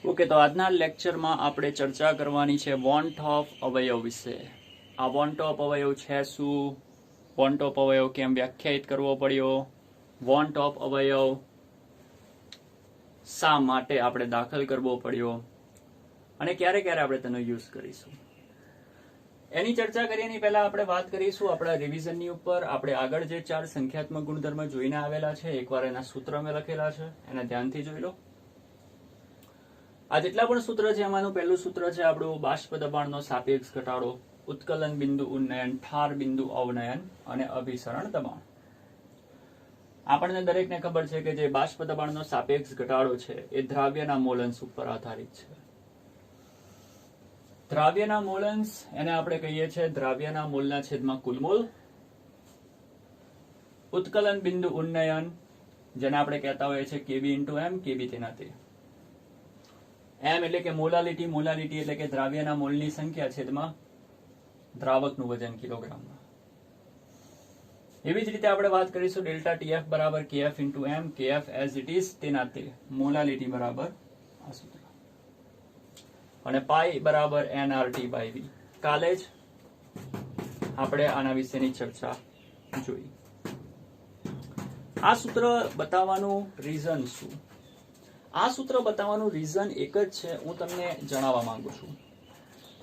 Okay, તો આજના લેક્ચરમાં આપણે ચર્ચા કરવાની છે વોન્ટ ઓફ અવયવ વિશે. આ વોન્ટ ઓફ અવયવ છે શું? વોન્ટ ઓફ અવયવ કેમ વ્યાખ્યાયિત કરવો પડ્યો? વોન્ટ ઓફ અવયવ શા માટે આપણે દાખલ કરવો પડ્યો અને ક્યારે ક્યારે આપણે તેનો યુઝ કરીશું, એની ચર્ચા કરીએની પહેલા આપણે વાત કરીશું આપણા રિવિઝનની ઉપર. આપણે આગળ જે 4 સંખ્યાત્મક ગુણધર્મ જોઈને આવેલા છે, એકવાર એના સૂત્ર મેં લખેલા છે, એને ધ્યાનથી જોઈ લો. આ જેટલા પણ સૂત્ર છે એમાંનું પહેલું સૂત્ર છે આપણું બાષ્પ દબાણનો સાપેક્ષ ઘટાડો, ઉત્કલન બિંદુ ઉન્નયન, ઠાર બિંદુ અવનયન અને અભિસરણ દબાણ. આપણને દરેકને ખબર છે કે જે બાષ્પ દબાણનો સાપેક્ષ ઘટાડો છે એ દ્રાવ્યના મોલન્સ ઉપર આધારિત છે. દ્રાવ્યના મોલન્સ એને આપણે કહીએ છીએ દ્રાવ્યના મોલના છેદમાં કુલ મોલ. ઉત્કલન બિંદુ ઉન્નયન જેને આપણે કહેતા હોઈએ છીએ કેબી ઇન્ટુ એમ, કેબી તેના તે. એમ એટલે કે મોલાલિટી, મોલાલિટી એટલે કે દ્રાવ્યના મોલની સંખ્યા છેદમાં દ્રાવકનું વજન કિલોગ્રામમાં. એવી જ રીતે આપણે વાત કરીશું ડેલ્ટા ટીએફ બરાબર KF into M, KF as it is તેના તે, મોલાલિટી બરાબર આ સૂત્ર, અને પાઈ બરાબર એનઆરટી બાય વી. કાલે જ આપણે આના વિશેની ચર્ચા જોઈ. આ સૂત્ર બતાવવાનું રીઝન શું? આ સૂત્ર બતાવવાનું રીઝન એક જ છે, હું તમને જણાવવા માંગુ છું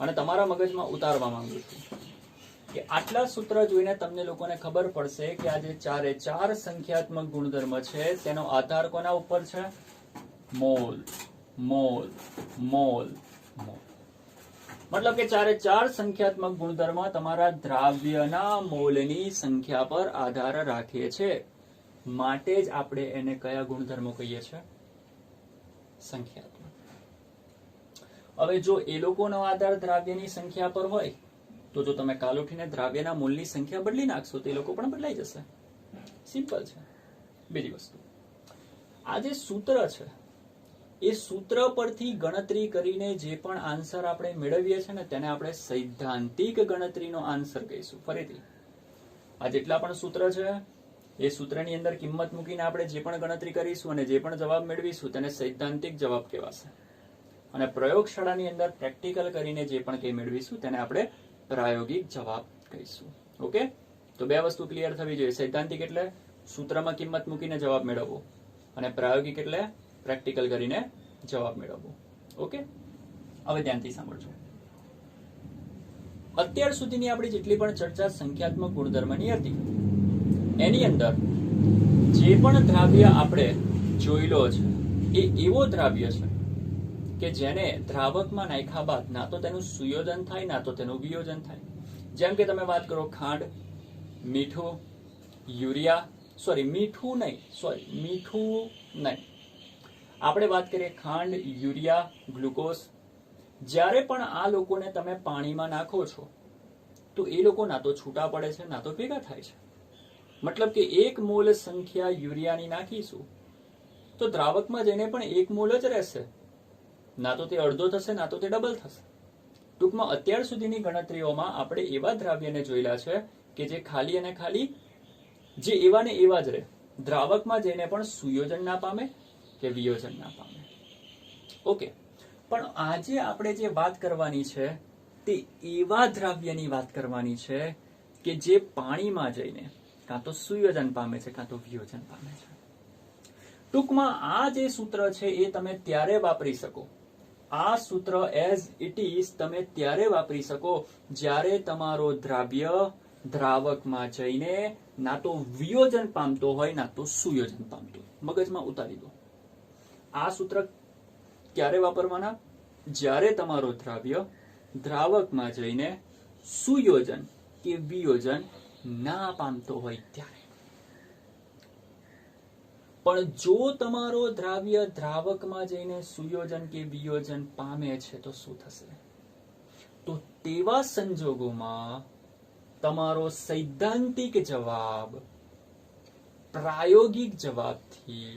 અને તમારા મગજમાં ઉતારવા માંગુ છું કે આટલા સૂત્ર જોઈને તમને લોકોને ખબર પડશે કે આ જે 4 સંખ્યાત્મક ગુણધર્મ છે તેનો આધાર કોના ઉપર છે? Mall, mall, mall, mall. મતલબ કે 4 સંખ્યાત્મક ગુણધર્મ તમારા દ્રાવ્યના મોલની સંખ્યા પર આધાર રાખે છે. માટે જ આપણે એને કયા ગુણધર્મો કહીએ છીએ? સંખ્યાત્મક. હવે જો એ લોકોનો આધાર દ્રાવ્યની સંખ્યા પર હોય તો જો તમે કાલ ઉઠીને દ્રાવ્યના મૂળની સંખ્યા બદલી નાખશો તો એ લોકો પણ બદલાઈ જશે. સિમ્પલ છે. બીજી વસ્તુ, આ જે સૂત્ર છે એ સૂત્ર પરથી ગણતરી કરીને જે પણ આન્સર આપણે મેળવીએ છીએ ને તેને આપણે સૈદ્ધાંતિક ગણતરીનો આન્સર કહીશું. ફરીથી, આ જેટલા પણ સૂત્ર છે એ સૂત્રની અંદર કિંમત મૂકીને આપણે જે પણ ગણતરી કરીશું અને જે પણ જવાબ મેળવીશું તેને સૈદ્ધાંતિક જવાબ કહેવાશે. અને પ્રયોગશાળાની અંદર પ્રેક્ટિકલ કરીને જે પણ કંઈ મેળવીશું તેને આપણે પ્રાયોગિક જવાબ કહીશું. ઓકે, તો 2 વસ્તુ ક્લિયર થવી જોઈએ. સૈદ્ધાંતિક એટલે સૂત્રમાં કિંમત મૂકીને જવાબ મેળવવો અને પ્રાયોગિક એટલે પ્રેક્ટિકલ કરીને જવાબ મેળવવો. ઓકે, હવે ધ્યાનથી સાંભળજો. અત્યાર સુધીની આપણી જેટલી પણ ચર્ચા સંખ્યાત્મક ગુણધર્મની હતી એની અંદર જે પણ દ્રાવ્ય આપણે જોયેલો છે એ એવો દ્રાવ્ય છે કે જેને દ્રાવકમાં નાખ્યા બાદ ના તો તેનું સુયોજન થાય ના તો તેનું વિયોજન થાય. જેમ કે તમે વાત કરો ખાંડ, મીઠું, યુરિયા, મીઠું નહીં, આપણે વાત કરીએ ખાંડ, યુરિયા, ગ્લુકોઝ. જ્યારે પણ આ લોકોને તમે પાણીમાં નાખો છો તો એ લોકો ના તો છૂટા પડે છે ના તો ભેગા થાય છે. મતલબ કે 1 મોલ સંખ્યા યુરિયાની નાખીશું તો દ્રાવકમાં જઈને પણ 1 મોલ જ રહેશે, ના તો તે અડધો થશે ના તો તે ડબલ થશે. ટૂંકમાં અત્યાર સુધીની ગણતરીઓમાં આપણે એવા દ્રાવ્યને જોયેલા છે કે જે ખાલી અને ખાલી જે એવા ને એવા જ રહે, દ્રાવકમાં જઈને પણ સુયોજન ના પામે કે વિયોજન ના પામે. ઓકે, પણ આજે આપણે જે વાત કરવાની છે તે એવા દ્રાવ્યની વાત કરવાની છે કે જે પાણીમાં જઈને કાં તો સુયોજન પામે છે કાં તો વિયોજન પામે છે. ટૂંકમાં આ જે સૂત્ર છે એ તમે ત્યારે વાપરી શકો, આ સૂત્ર એઝ ઇટ ઇઝ તમે ત્યારે વાપરી શકો જ્યારે તમારો દ્રાવ્ય દ્રાવકમાં જઈને ના તો વિયોજન પામતો હોય ના તો સુયોજન પામતો હોય. મગજમાં ઉતારી દો. આ સૂત્ર ક્યારે વાપરવાના? જ્યારે તમારો દ્રાવ્ય દ્રાવકમાં જઈને સુયોજન કે વિયોજન ના પામતો હોય ત્યારે. પણ જો તમારો દ્રાવ્ય દ્રાવકમાં જઈને સુયોજન કે વિયોજન પામે છે તો શું થશે? તો તેવા સંજોગોમાં તમારો સૈદ્ધાંતિક જવાબ પ્રાયોગિક જવાબથી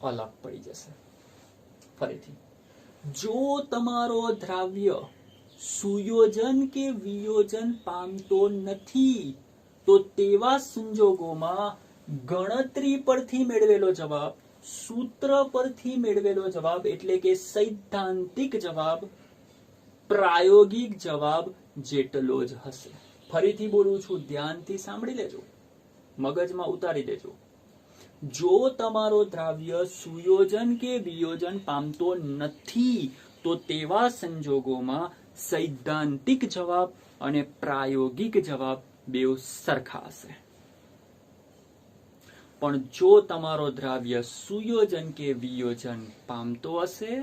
અલગ પડી જશે. ફરીથી, જો તમારો દ્રાવ્ય સુયોજન કે વિયોજન પામતો નથી તો તેવા સંજોગોમાં ગણતરી પરથી મેળવેલો જવાબ સૂત્ર પરથી મેળવેલો જવાબ એટલે કે સૈદ્ધાંતિક જવાબ પ્રાયોગિક જવાબ જેટલો જ હશે. ફરીથી બોલું છું, ધ્યાનથી સાંભળી લેજો, મગજમાં ઉતારી દેજો. જો તમારો દ્રાવ્ય સુયોજન કે વિયોજન પામતો નથી તો તેવા સંજોગોમાં સૈદ્ધાંતિક જવાબ અને પ્રાયોગિક જવાબ બેઉ સરખા હશે. પણ જો તમારો દ્રાવ્ય સુયોજન કે વિયોજન પામતો હશે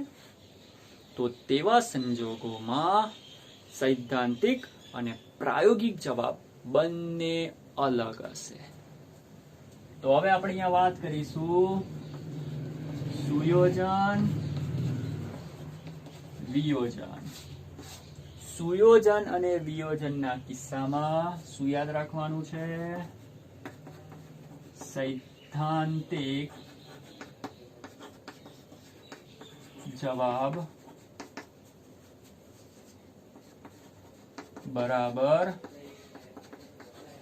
તો તેવા સંજોગોમાં સૈદ્ધાંતિક અને પ્રાયોગિક જવાબ બંને અલગ હશે. તો હવે આપણે અહીંયા વાત કરીશું સુયોજન વિયોજન. સુયોજન અને વિયોજનના કિસ્સામાં શું યાદ રાખવાનું છે? સૈદ્ધાંતિક જવાબ બરાબર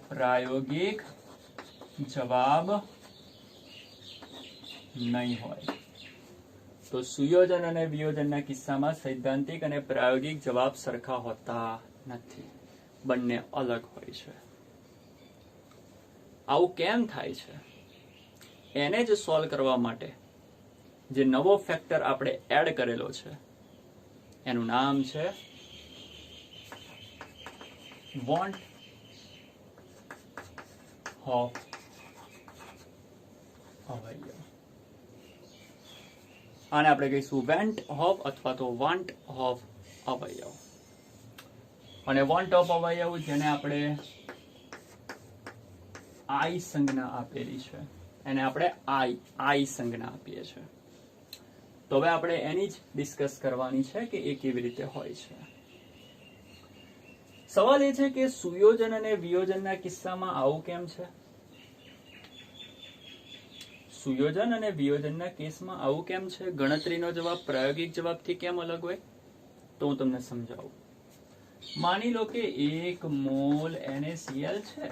પ્રાયોગિક જવાબ નહીં હોય. તો સુયોજન અને વિયોજનના કિસ્સામાં સૈદ્ધાંતિક અને પ્રાયોગિક જવાબ સરખા હોતા નથી, બંને અલગ હોય છે. આવું કેમ થાય છે? એને જ સોલ્વ કરવા માટે જે નવો ફેક્ટર આપણે એડ કરેલો છે એનું નામ છે વોન્ટ ઓફ અવયવ. આને આપણે કહીશું વેન્ટ ઓફ અથવા તો વોન્ટ ઓફ અવયવ. અને વોન્ટ ઓફ અવયવ જેને આપણે આઈ સંજ્ઞા આપેલી છે એને આપણે આઈ સંજ્ઞા આપીએ છીએ. તો હવે આપણે એની જ ડિસ્કસ કરવાની છે કે એ કેવી રીતે હોય છે. સવાલ એ છે કે સુયોજન અને વિયોજનના કિસ્સામાં આવું કેમ છે? સુયોજન અને વિયોજનના કેસમાં આવું કેમ છે? ગણતરીનો જવાબ પ્રાયોગિક જવાબથી કેમ અલગ હોય? તો હું તમને સમજાવું. માની લો કે 1 મોલ NaCl છે,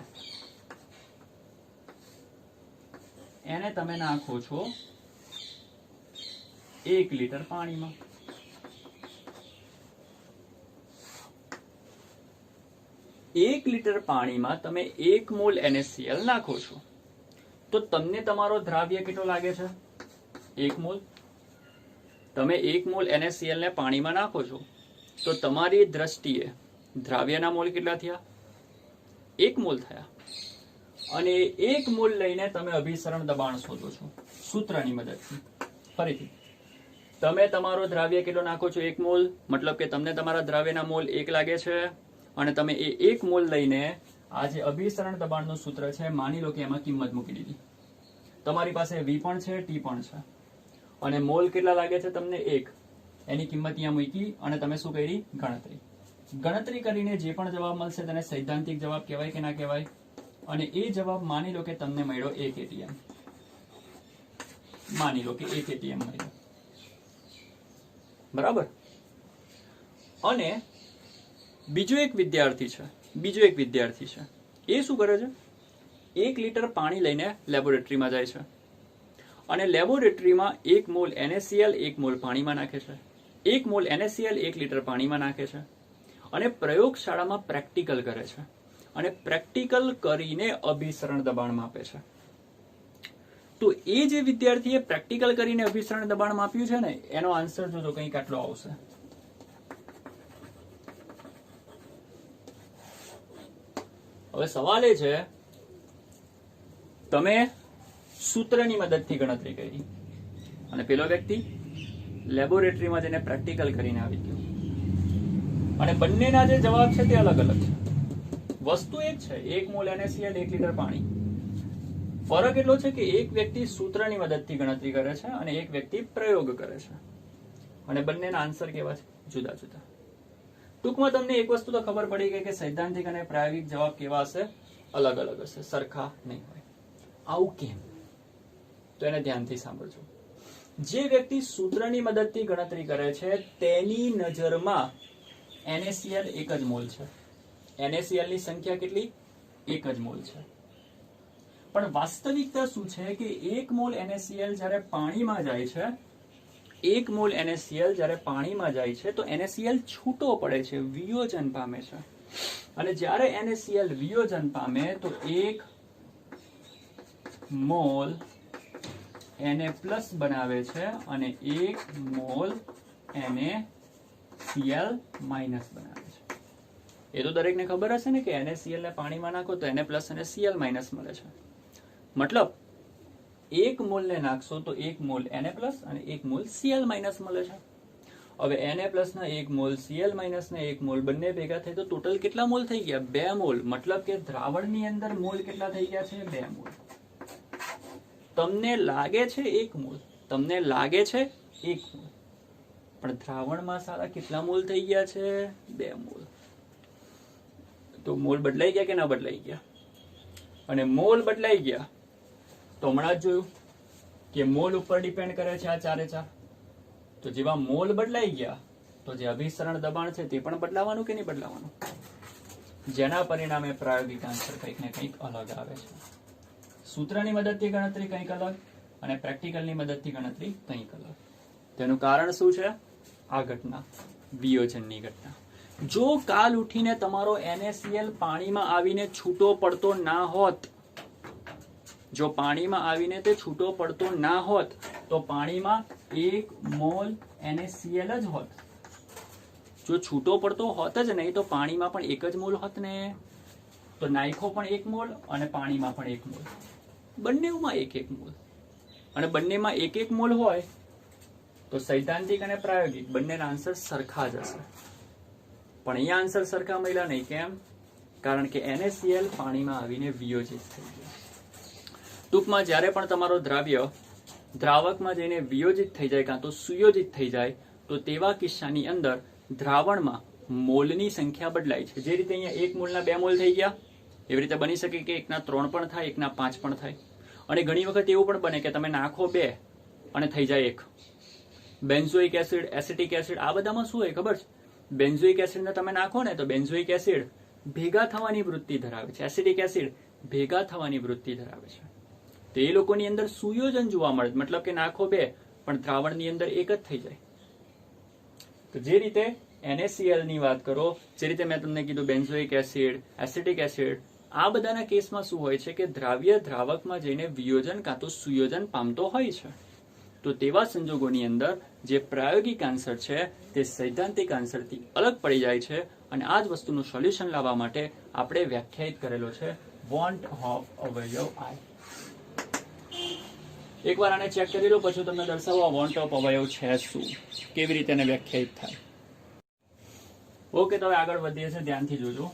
એને તમે નાખો છો 1 લીટર પાણીમાં. એક લીટર પાણીમાં તમે 1 મોલ NaCl નાખો છો તો તમને તમારો દ્રાવ્ય કેટલો લાગે છે? 1 મોલ. તમે 1 મોલ NaCl ને પાણીમાં નાખો છો તો તમારી દ્રષ્ટિએ દ્રાવ્યના મોલ કેટલા થયા? 1 મોલ થયા. અને 1 મોલ લઈને તમે અભિસરણ દબાણ શોધો છો સૂત્રની મદદથી. ફરીથી તમે તમારો દ્રાવ્ય કેટલો નાખો છો? 1 મોલ. મતલબ કે તમને તમારા દ્રાવ્યના મોલ 1 લાગે છે અને તમે એ 1 મોલ લઈને આ જે અભિસરણ દબાણનું સૂત્ર છે માની લો કે એમાં કિંમત મૂકી દીધી. તમારી પાસે V પણ છે, T પણ છે અને મોલ કેટલા લાગે છે તમને? 1. એની કિંમત અહીંયા મૂકી અને તમે શું કરી? ગણતરી કરીને જે પણ જવાબ મળશે તેને સૈદ્ધાંતિક જવાબ કહેવાય કે ના કહેવાય? અને એ જવાબ માની લો કે તમને મળ્યો 1 atm. માની લો કે 1 atm મળ્યો, બરાબર. અને બીજો એક વિદ્યાર્થી છે એ શું કરે છે? 1 લીટર પાણી લઈને લેબોરેટરીમાં જાય છે અને લેબોરેટરીમાં 1 મોલ NaCl 1 મોલ પાણીમાં નાખે છે. 1 મોલ NaCl 1 લીટર પાણીમાં નાખે છે અને પ્રયોગશાળામાં પ્રેક્ટિકલ કરે છે અને પ્રેક્ટિકલ કરીને અભિસરણ દબાણ માપે છે. તો એ જે વિદ્યાર્થીએ પ્રેક્ટિકલ કરીને અભિસરણ દબાણ માપ્યું છે ને એનો આન્સર જોજો કંઈક આટલો આવશે. હવે સવાલ એ છે, તમે સૂત્રની મદદથી ગણતરી કરી અને પેલો વ્યક્તિ લેબોરેટરીમાં જઈને પ્રેક્ટિકલ કરીને આવી ગયો અને બંનેના જે જવાબ છે તે અલગ અલગ છે. વસ્તુ એ જ છે, 1 મોલ NaCl 1 લીટર પાણી. ફરક એટલો છે કે એક વ્યક્તિ સૂત્રની મદદથી ગણતરી કરે છે અને એક વ્યક્તિ પ્રયોગ કરે છે અને બંનેના આન્સર કેવા છે? જુદા જુદા. ટૂંકમાં તમને એક વસ્તુ તો ખબર પડી ગઈ કે સૈદ્ધાંતિક અને પ્રાયોગિક જવાબ કેવા હશે? અલગ અલગ હશે, સરખા નહીં હોય. આવું કેમ? તો એને ધ્યાનથી સાંભળજો. જે વ્યક્તિ સૂત્રની મદદથી ગણતરી કરે છે તેની નજરમાં NaCl 1 જ મોલ છે. NaCl ની સંખ્યા કેટલી? 1 જ મોલ છે. પણ વાસ્તવિકતા શું છે કે 1 મોલ NaCl જ્યારે પાણીમાં જાય છે, 1 મોલ NaCl જ્યારે પાણીમાં જાય છે તો NaCl છૂટો પડે છે, વિયોજન પામે છે. અને જ્યારે NaCl વિયોજન પામે તો 1 મોલ Na પ્લસ બનાવે છે અને 1 મોલ NaCl માઇનસ બનાવે છે. એ તો દરેકને ખબર હશે ને કે NaCl ને પાણીમાં નાખો તો Na પ્લસ અને Cl માઇનસ મળે છે. મતલબ 1 મોલ ને નાખશો તો 1 મોલ Na પ્લસ અને 1 મોલ Cl માઇનસ મળે છે. હવે Na પ્લસ ના 1 મોલ Cl માઇનસ ના 1 મોલ બંને ભેગા થાય તો ટોટલ કેટલા મોલ થઈ ગયા? 2 મોલ. મતલબ કે દ્રાવણની અંદર મોલ કેટલા થઈ ગયા છે? 2 મોલ. તમને લાગે છે 1 મોલ, તમને લાગે છે 1 મોલ, પણ દ્રાવણમાં સારા કેટલા મોલ થઈ ગયા છે? 2 મોલ. તો મોલ બદલાઈ ગયા કે ના બદલાઈ ગયા? અને મોલ બદલાઈ ગયા તો હમણાં જ જોયું કે મોલ ઉપર ડિપેન્ડ કરે છે આ 4 એ 4. તો જેવા મોલ બદલાઈ ગયા તો જે અભિસરણ દબાણ છે તે પણ બદલાવાનું કે નહીં બદલાવાનું? જેના પરિણામે પ્રાયોગિક આન્સર કંઈક ને કંઈક અલગ આવે છે. સૂત્રની મદદથી ગણતરી કંઈક અલગ અને પ્રેક્ટિકલની મદદથી ગણતરી કંઈક અલગ. તેનું કારણ શું છે? આ ઘટના, વિયોજનની ઘટના. જો કાલ ઉઠીને તમારો NaCl પાણીમાં આવીને છૂટો પડતો ના હોત, જો પાણીમાં આવીને તે છૂટો પડતો ના હોત તો પાણીમાં 1 મોલ NaCl જ હોત. જો છૂટો પડતો હોત જ નહીં તો પાણીમાં પણ 1 જ મોલ હોત ને. તો નાયખો પણ 1 મોલ અને પાણીમાં પણ 1 મોલ, બંનેમાં 1 મોલ. અને બંનેમાં 1 મોલ હોય તો સૈદ્ધાંતિક અને પ્રાયોગિક બંનેના આન્સર સરખા જ હશે. પણ અહીંયા આન્સર સરખા મળ્યા નહીં. કેમ? કારણ કે NaCl પાણીમાં આવીને વિયોજિત થઈ ગયું. ટૂંકમાં જ્યારે પણ તમારો દ્રાવ્ય દ્રાવકમાં જઈને વિયોજિત થઈ જાય કાં તો સુયોજિત થઈ જાય તો તેવા કિસ્સાની અંદર દ્રાવણમાં મોલની સંખ્યા બદલાય છે. જે રીતે અહીંયા 1 મોલના 2 મોલ થઈ ગયા એવી રીતે બની શકે કે 1 ના 3 પણ થાય, 1 ના 5 પણ થાય. અને ઘણી વખત એવું પણ બને કે તમે નાખો 2 અને થઈ જાય 1. બેન્ઝોઇક એસિડ, એસિટિક એસિડ, આ બધામાં શું હોય ખબર છે? બેન્ઝોઇક એસિડને તમે નાખો ને તો બેન્ઝોઇક એસિડ ભેગા થવાની વૃત્તિ ધરાવે છે, એસિડિક એસિડ ભેગા થવાની વૃત્તિ ધરાવે છે. તો એ લોકોની અંદર સુયોજન જોવા મળે, મતલબ કે નાખો 2 પણ દ્રાવણની અંદર 1 જ થઈ જાય. તો જે રીતે NaCl ની વાત કરો, જે રીતે મેં તમને કીધું બેન્ઝોઇક એસિડ, એસિટિક એસિડ, આ બધાના કેસમાં શું હોય છે કે દ્રાવ્ય દ્રાવકમાં જઈને વિયોજન કાં તો સુયોજન પામતો હોય છે. તો તેવા સંજોગોની અંદર જે પ્રાયોગિક આન્સર છે તે સૈદ્ધાંતિક આન્સરથી અલગ પડી જાય છે. અને આ જ વસ્તુનું સોલ્યુશન લાવવા માટે આપણે વ્યાખ્યાયિત કરેલો છે વોન્ટ ઓફ અવયવ I. એકવાર આને ચેક કરી લો પછી તમને દર્શાવો વોન્ટ ઓફ અવયવ છે શું, કેવી રીતે એને વ્યાખ્યાયિત થાય. ઓકે, તો હવે આગળ વધીએ છીએ, ધ્યાનથી જોજો.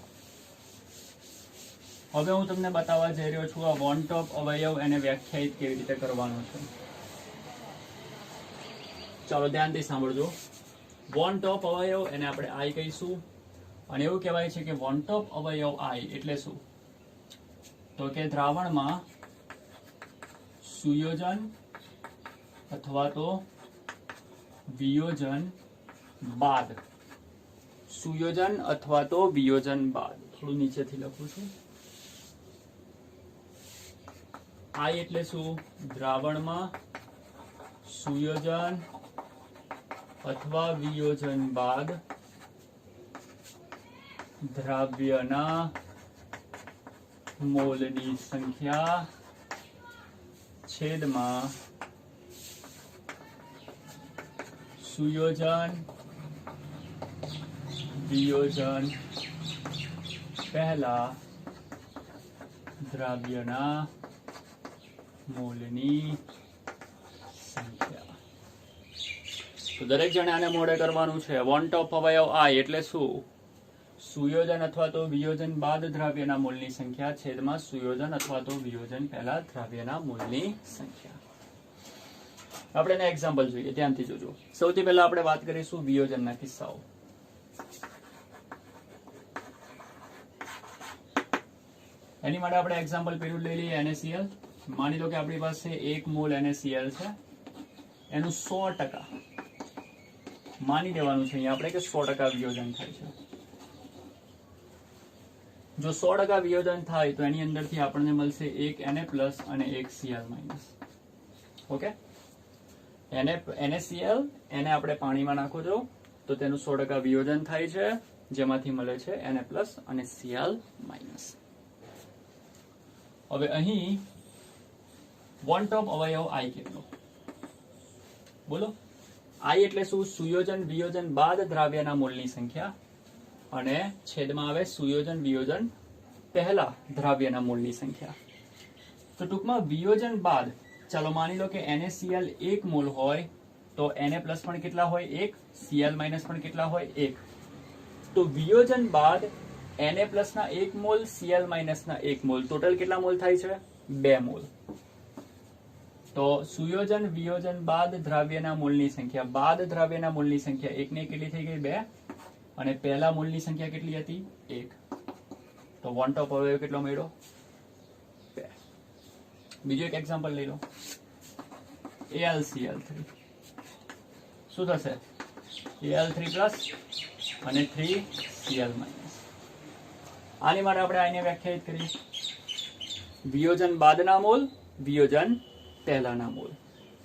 હવે હું તમને બતાવવા જઈ રહ્યો છું આ વોન્ટ ઓફ અવયવ એને વ્યાખ્યાયિત કેવી રીતે કરવાનો છે. ચાલો ધ્યાનથી સાંભળજો. વોન્ટ ઓફ અવયવ એને આપણે I કહીશું. અને એવું કહેવાય છે કે વોન્ટ ઓફ અવયવ I એટલે શું? તો કે દ્રાવણમાં સુયોજન અથવા તો વિયોજન બાદ, સુયોજન અથવા તો વિયોજન બાદ, થોડું નીચેથી લખું છું. I એટલે શું? દ્રાવણમાં સુયોજન અથવા વિયોજન બાદ દ્રાવ્યના મોલની સંખ્યા છેદમાં સુયોજન વિયોજન પહેલા દ્રાવ્યના મોલની સંખ્યા. તો દરેક જણે આને મોડે કરવાનું છે. વોન્ટ ઓફ અવયવ I એટલે શું? સુયોજન અથવા તો વિયોજન બાદ દ્રાવ્યના મોલની સંખ્યા છેદમાં સુયોજન અથવા તો વિયોજન પહેલા દ્રાવ્યના મોલની સંખ્યા. આપણે એના એક્ઝામ્પલ જોઈએ, ધ્યાનથી જોજો. સૌથી પહેલા આપણે વાત કરીશું વિયોજનના કિસ્સાઓ. એની માટે આપણે એક્ઝામ્પલ પેલું લઈ લઈએ NaCl. માની લો કે આપણી પાસે 1 મોલ NaCl છે, એનું 100% માની લેવાનું છે અહીંયા આપણે કે 100% વિયોજન થાય છે. જો 100% વિયોજન થાય તો એની અંદરથી આપણને મળશે એક Na પ્લસ અને એક Cl માઇનસ. ઓકે, NaCl એને આપણે પાણીમાં નાખો છો તો તેનું 100% વિયોજન થાય છે, જેમાંથી મળે છે Na પ્લસ અને Cl માઇનસ. હવે અહીં વન ટોપ અવયવ I કેટલો? બોલો. I એટલે શું? સુયોજન વિયોજન બાદ દ્રાવ્યના મોલની સંખ્યા, અને છેદમાં આવે સુયોજન વિયોજન પહેલા દ્રાવ્યના મોલની સંખ્યા. તો ટૂંકમાં વિયોજન બાદ ચાલો માની લો કે NaCl 1 મોલ હોય તો Na પ્લસ પણ કેટલા હોય? 1. Cl માઇનસ પણ કેટલા હોય? 1. તો વિયોજન બાદ Na પ્લસ ના 1 મોલ, Cl માઇનસ ના 1 મોલ, ટોટલ કેટલા મોલ થાય છે? 2 મોલ. તો સુયોજન વિયોજન બાદ દ્રાવ્યના મોલની સંખ્યા, બાદ દ્રાવ્યના મોલની સંખ્યા 1 ને કેટલી થઈ ગઈ? 2. અને પહેલા મોલની સંખ્યા કેટલી હતી? 1. તો વન ટોપ અવયવ કેટલો મળ્યો? 2. બીજું એક એક્ઝામ્પલ લઈ લો. AlCl3 શું થશે? Al3 પ્લસ અને 3Cl માઇનસ. આની માટે આપણે આને વ્યાખ્યાયિત કરી વિયોજન બાદના મોલ, વિયોજન પહેલાના મોલ.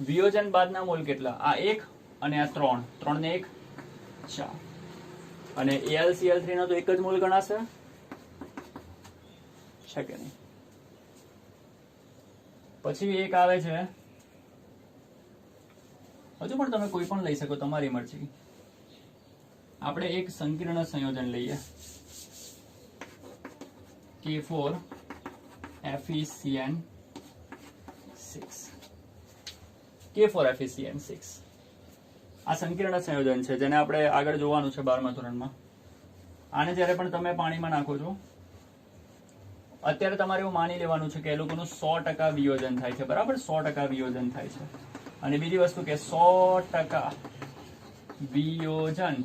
વિયોજન બાદના મોલ કેટલા? આ 1 અને આ 3, 3 ને 1 4. અને AlCl3 નો તો એક જ મોલ ગણાશે, છે કે નહીં? પછી એક આવે છે, હજુ પણ તમે કોઈ પણ લઈ શકો, તમારી મરજી. આપણે એક સંકીર્ણ સંયોજન લઈએ, K4FeCN6. K4FeCN6 આ સંકીર્ણ સંયોજન છે, જેને આપણે આગળ જોવાનું છે 12મા ધોરણમાં. આને જ્યારે પણ તમે પાણીમાં નાખો છો, અત્યારે તમારે એવું માની લેવાનું છે કે એ લોકોનું 100% વિયોજન થાય છે, બરાબર? 100% વિયોજન થાય છે. અને બીજી વસ્તુ કે 100% વિયોજન,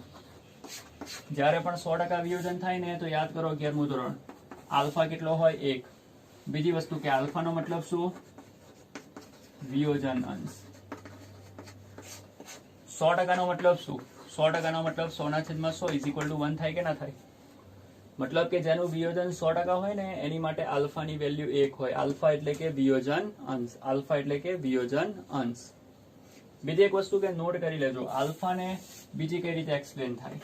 જ્યારે પણ 100% વિયોજન થાય ને તો યાદ કરો 11મું ધોરણ, આલ્ફા કેટલો હોય? 1. બીજી વસ્તુ કે આલ્ફાનો મતલબ શું? વિયોજન અંશ. 100% નો મતલબ શું? 100% નો મતલબ 100/100 = 1 થાય કે ના થાય? મતલબ કે જેનું વિયોજન 100% હોય ને એની માટે આલ્ફાની વેલ્યુ 1 હોય. આલ્ફા એટલે કે વિયોજન અંશ. આલ્ફા એટલે કે વિયોજન અંશ. બીજી એક વસ્તુ કે નોટ કરી લેજો, આલ્ફાને બીજી કઈ રીતે એક્સપ્લેન થાય?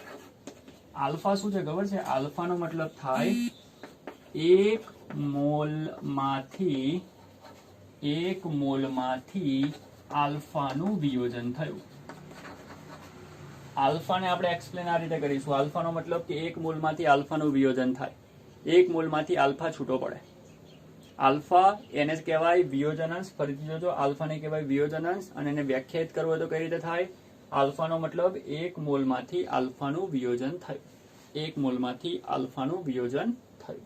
આલ્ફા શું છે ખબર છે? આલ્ફાનો મતલબ થાય 1 મોલમાંથી આલ્ફાનું વિયોજન થયું. આલ્ફાને આપણે એક્સપ્લેન આ રીતે કરીશું. આલ્ફાનો મતલબ કે 1 મોલમાંથી આલ્ફાનું વિયોજન થાય, 1 મોલમાંથી આલ્ફા છૂટો પડે. આલ્ફા એને જ કહેવાય વિયોજન અંશ. ફરીથી જોજો, આલ્ફાને કહેવાય વિયોજન અંશ. અને એને વ્યાખ્યાયિત કરવો હોય તો કઈ રીતે થાય? આલ્ફાનો મતલબ 1 મોલમાંથી આલ્ફાનું વિયોજન થયું. 1 મોલમાંથી આલ્ફાનું વિયોજન થયું.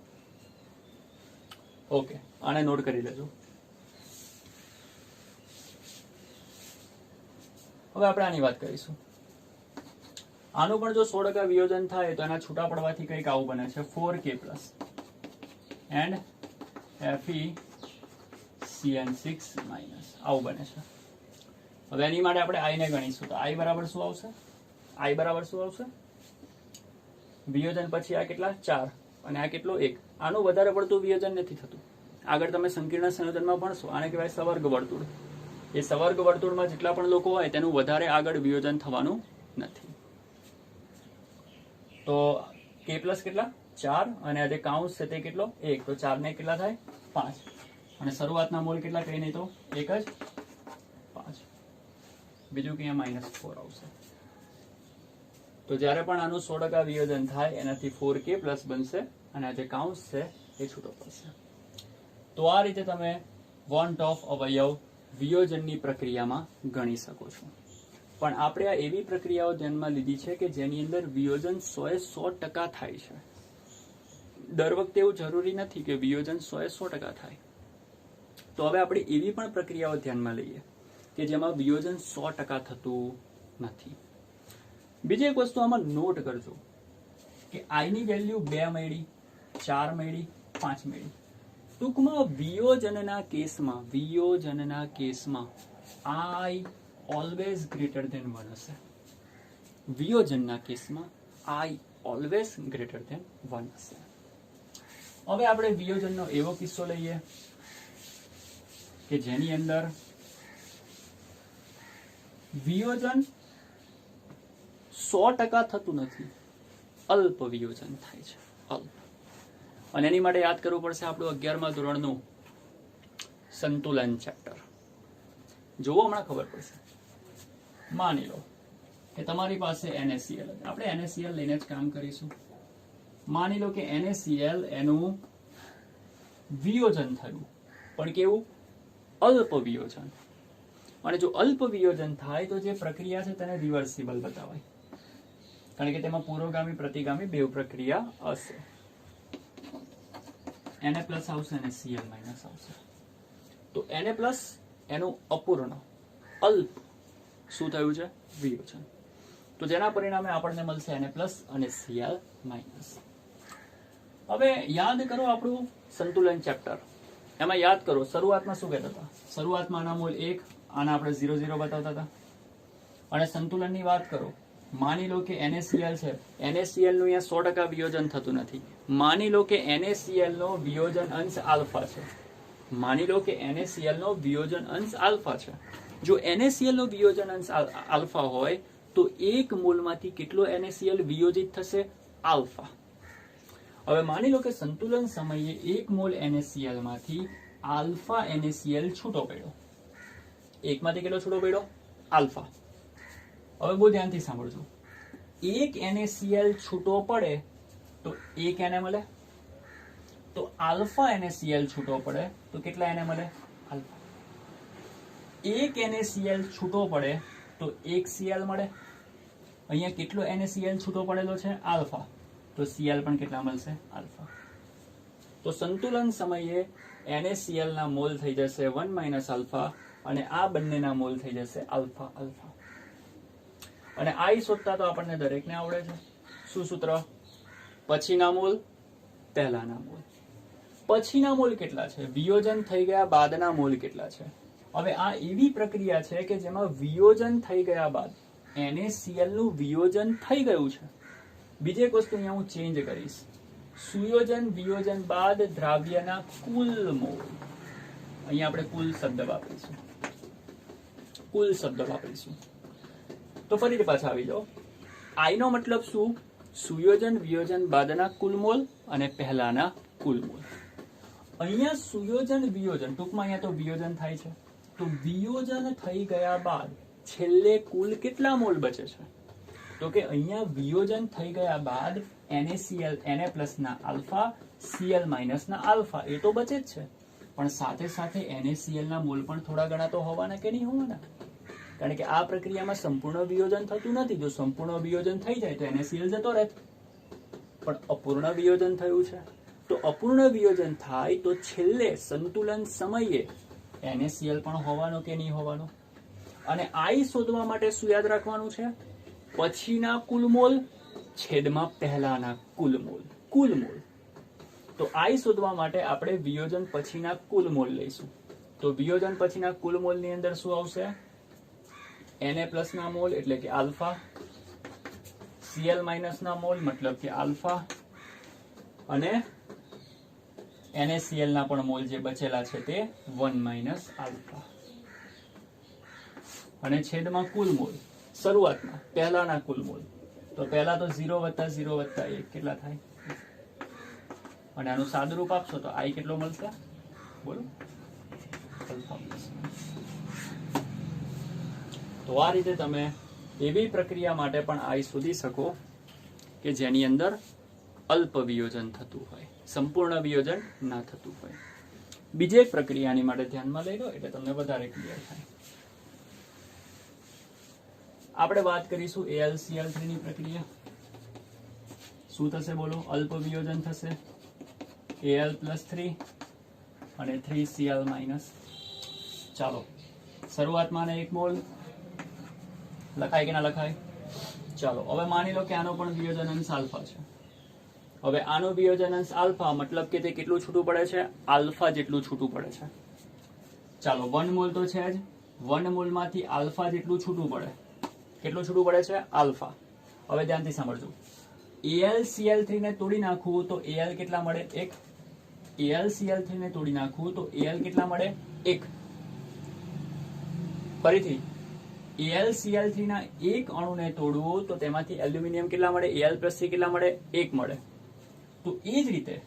ઓકે, આને નોટ કરી લેજો. હવે આપણે આની વાત કરીશું. આનું પણ જો 100% વિયોજન થાય તો એના છૂટા પડવાથી કંઈક આવું બને છે, 4K plus and FeCN6 minus, આવું બને છે. હવે એની માટે આપણે I ને ગણીશું. તો I બરાબર શું આવશે? I બરાબર શું આવશે? વિયોજન પછી આ કેટલા? 4 અને આ કેટલો? 1. આનું વધારે પડતું વિયોજન નથી થતું. આગળ તમે સંકીર્ણ સંયોજનમાં ભણશો, આને કહેવાય સવર્ગ વર્તુળ. એ સવર્ગ વર્તુળમાં જેટલા પણ લોકો હોય તેનું વધારે આગળ વિયોજન થવાનું નથી. તો K પ્લસ કેટલા? 4 અને આ જે કાઉન્સ છે તે કેટલો? 1. તો 4 ને કેટલા થાય? 5. અને શરૂઆતના મોલ કેટલા? કઈ નહીં તો 1 જ, 5. બીજું કે અહીંયા -4 આવશે. તો જ્યારે પણ આનું 100% વિયોજન થાય એનાથી 4K પ્લસ બનશે અને આ જે કાઉન્સ છે એ છૂટો પડશે. તો આ રીતે તમે વન ટોપ અવયવ વિયોજનની પ્રક્રિયામાં ગણી શકો છો. પણ આપણે આ એવી પ્રક્રિયાઓ ધ્યાનમાં લીધી છે કે જેની અંદર વિયોજન 100% થાય છે. દર વખતે એવું જરૂરી નથી કે વિયોજન 100% થાય. તો હવે આપણે એવી પણ પ્રક્રિયાઓ ધ્યાનમાં લઈએ કે જેમાં વિયોજન 100% થતું નથી. બીજી એક વસ્તુ આમાં નોટ કરજો કે I ની વેલ્યુ 2 મળી, 4 મળી, 5 મળી. ટૂંકમાં વિયોજનના કેસમાં I always greater than 1 હશે. વિયોજનના કેસમાં I always greater than 1 હશે. હવે આપણે વિયોજનનો એવો કિસ્સો લઈએ કે જેની અંદર વિયોજન 100% થતું નથી, અલ્પ વિયોજન થાય છે, અલ્પ. અને એની માટે યાદ કરવું પડશે આપણું 11મા ધોરણનું સંતુલન ચેપ્ટર. જોવો હમણાં ખબર પડશે. માની લો કે તમારી પાસે NaCl, આપણે NaCl લઈને જ કામ કરીશું. માની લો કે NaCl એનું વિયોજન થયું, પણ કેવું? અલ્પ વિયોજન. અને જો અલ્પ વિયોજન થાય તો જે પ્રક્રિયા છે તેને રિવર્સિબલ બતાવાય, કારણ કે તેમાં પુરોગામી પ્રતિગામી બે પ્રક્રિયા હશે. Na પ્લસ આવશે અને Cl માઇનસ આવશે. તો Na પ્લસ એનું અપૂર્ણ અલ્પ શું થયું છે? વિયોજન. તો જેના પરિણામે આપણને મળશે Na પ્લસ અને Cl માઇનસ. હવે યાદ કરો આપણું સંતુલન ચેપ્ટર. એમાં યાદ કરો શરૂઆતમાં શું કહેતા હતા? શરૂઆતમાં આના મોલ 1, આના આપણે 0 0 બતાવતા હતા. અને સંતુલનની વાત કરો, માની લો કે NaCl છે, NaCl નું અહીંયા 100% વિયોજન થતું નથી. માની લો કે NaCl નો વિયોજન અંશ આલ્ફા છે. માની લો કે NaCl નો વિયોજન અંશ આલ્ફા છે. જો NaCl નો વિયોજન અંશ આલ્ફા હોય તો એક મોલમાંથી કેટલો NaCl વિયોજિત થશે? આલ્ફા. હવે માની લો કે સંતુલન સમયે 1 મોલ NaCl માંથી આલ્ફા NaCl છૂટો પડ્યો. એકમાંથી કેટલો છૂટો પડ્યો? આલ્ફા. હવે બહુ ધ્યાનથી સાંભળજો. એક NaCl છૂટો પડે તો એક Na મળે, તો આલ્ફા NaCl છૂટો પડે તો કેટલા Na મળે? આલ્ફા. એક NaCl છૂટો પડે તો એક Cl મળે. અહીંયા કેટલો NaCl છૂટો પડેલો છે? આલ્ફા. તો Cl પણ કેટલા મળશે? આલ્ફા. તો સંતુલન સમયે NaCl ના મોલ થઈ જશે 1 માઇનસ આલ્ફા અને આ બંનેના મોલ થઈ જશે આલ્ફા આલ્ફા. અને I શોધતા તો આપણને દરેકને આવડે છે. શું સૂત્ર? પછીના મોલ પહેલાના મોલ. પછીના મોલ કેટલા છે? વિયોજન થઈ ગયા બાદના મોલ કેટલા છે? હવે આ એવી પ્રક્રિયા છે કે જેમાં વિયોજન થઈ ગયા બાદ NaCl નું વિયોજન થઈ ગયું છે. બીજી એક વસ્તુ અહીંયા હું ચેન્જ કરીશ. સુયોજન વિયોજન બાદ દ્રાવ્યના કુલ મોલ. અહીંયા આપણે કુલ શબ્દ વાપરીશું. કુલ શબ્દ વાપરીશું. તો ફરીથી પાછા આવી જાઓ. I નો મતલબ શું? સુયોજન વિયોજન બાદના કુલ મોલ અને પહેલાના કુલ મોલ. અહીંયા સુયોજન વિયોજન, ટૂંકમાં અહીંયા તો વિયોજન થાય છે, તો વિયોજન થઈ ગયા બાદ છેલ્લે કુલ કેટલા મોલ બચે છે? તો કે અહીંયા વિયોજન થઈ ગયા બાદ NaCl Na પ્લસ ના આલ્ફા Cl માઇનસ ના આલ્ફા એ તો બચે જ છે, પણ સાથે સાથે NaCl ના મોલ પણ થોડા ઘણા તો હોવાના કે નહીં હોવાના? કારણ કે આ પ્રક્રિયામાં સંપૂર્ણ વિયોજન થતું નથી. જો સંપૂર્ણ વિયોજન થઈ જાય તો NaCl જતો રહે, પણ અપૂર્ણ વિયોજન થયું છે. તો અપૂર્ણ વિયોજન થાય તો છેલ્લે સંતુલન સમયે NaCl પણ હોવાનો કે નહીં હોવાનો? અને I શોધવા માટે શું યાદ રાખવાનું છે? પછીના કુલ મોલ છેદમાં પહેલાના કુલ મોલ. કુલ મોલ. તો I શોધવા માટે આપણે વિયોજન પછીના કુલ મોલ લઈશું. તો વિયોજન પછીના કુલ મોલની અંદર શું આવશે? Na પ્લસ ના મોલ એટલે કે આલ્ફા, Cl માઇનસ ના મોલ મતલબ કે આલ્ફા, અને NaCl ના પણ મોલ જે બચેલા છે તે 1 માઇનસ આલ્ફા. અને છેદમાં કુલ મોલ શરૂઆતમાં પહેલાના કુલ મોલ. તો પહેલા તો 0 વત્તા 0 વત્તા 1 કેટલા થાય? અને આનું સાદુરૂપ આપશો તો I કેટલો મળશે? બોલો. Alpha plus. તો આ રીતે તમે એવી પ્રક્રિયા માટે પણ I શોધી શકો કે જેની અંદર અલ્પ વિયોજન થતું હોય, સંપૂર્ણ વિયોજન ના થતું હોય. બીજી એક પ્રક્રિયાની માટે ધ્યાનમાં લઈ લો એટલે તમને વધારે ક્લિયર થાય. આપણે વાત કરીશું AlCl3 ની પ્રક્રિયા. શું થશે બોલો? અલ્પ વિયોજન થશે. Al+3 અને 3Cl-. ચાલો શરૂઆતમાં એક મોલ લખાય કે ના લખાય? ચાલો હવે માની લો કે આનો પણ વિયોજન અંશ આલ્ફા છે. હવે આનો વિયોજન અંશ આલ્ફા મતલબ કે તે કેટલું છૂટું પડે છે? આલ્ફા જેટલું છૂટું પડે છે. ચાલો 1 મોલ તો છે જ. 1 મોલમાંથી આલ્ફા જેટલું છૂટું પડે. કેટલું છૂટું પડે છે? આલ્ફા. હવે ધ્યાનથી સાંભળજો. AlCl3 ને તોડી નાખવું તો Al કેટલા મળે? 1. AlCl3 ને તોડી નાખું તો Al કેટલા મળે? 1. ફરીથી AlCl3 ના એક અણુને તોડવું તો તેમાંથી એલ્યુમિનિયમ કેટલા મળે? Al+3 કેટલા મળે? 1 મળે. તો એ જ રીતે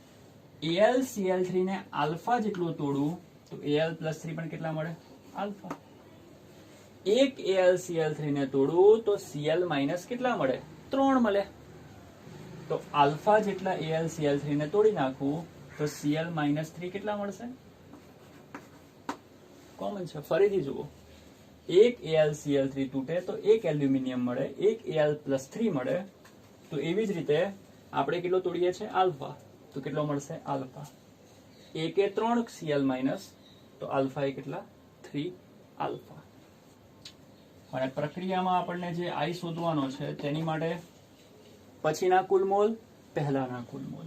AlCl3 ને આલ્ફા જેટલું તોડવું તો Al+3 પણ કેટલા મળે? આલ્ફા. એક AlCl3 ને તોડવું તો Cl- કેટલા મળે? 3 મળે. તો આલ્ફા જેટલા AlCl3 ને તોડી નાખવું તો Cl-3 કેટલા મળશે? કોમન છે. ફરીથી જુઓ, એક AlCl3 તૂટે તો એક એલ્યુમિનિયમ મળે, એક Al+3 મળે. તો એવી જ રીતે આપણે કેટલો તોડીએ છીએ? આલ્ફા. તો કેટલો મળશે? આલ્ફા. એક એ 3 Cl- તો આલ્ફા એ કેટલા? 3 આલ્ફા. અને પ્રક્રિયામાં આપણને જે I શોધવાનો છે તેની માટે પછીના કુલ મોલ, પહેલાના કુલ મોલ.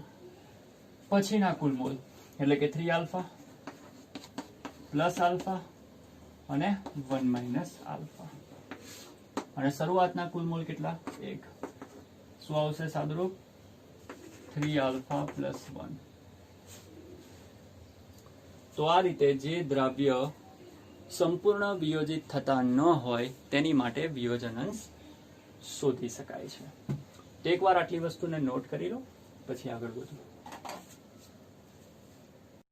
પછીના કુલ મોલ એટલે કે 3 આલ્ફા પ્લસ આલ્ફા અને 1 - આલ્ફા. અને શરૂઆતના કુલ મોલ કેટલા? 1. શું આવશે સાદુરૂપ? 3 આલ્ફા પ્લસ 1. તો આ રીતે જે દ્રાવ્ય સંપૂર્ણ વિયોજિત થતા ન હોય તેની માટે વિયોજન અંશ શોધી શકાય છે. તો એકવાર આટલી વસ્તુને નોટ કરી લો, પછી આગળ વધો.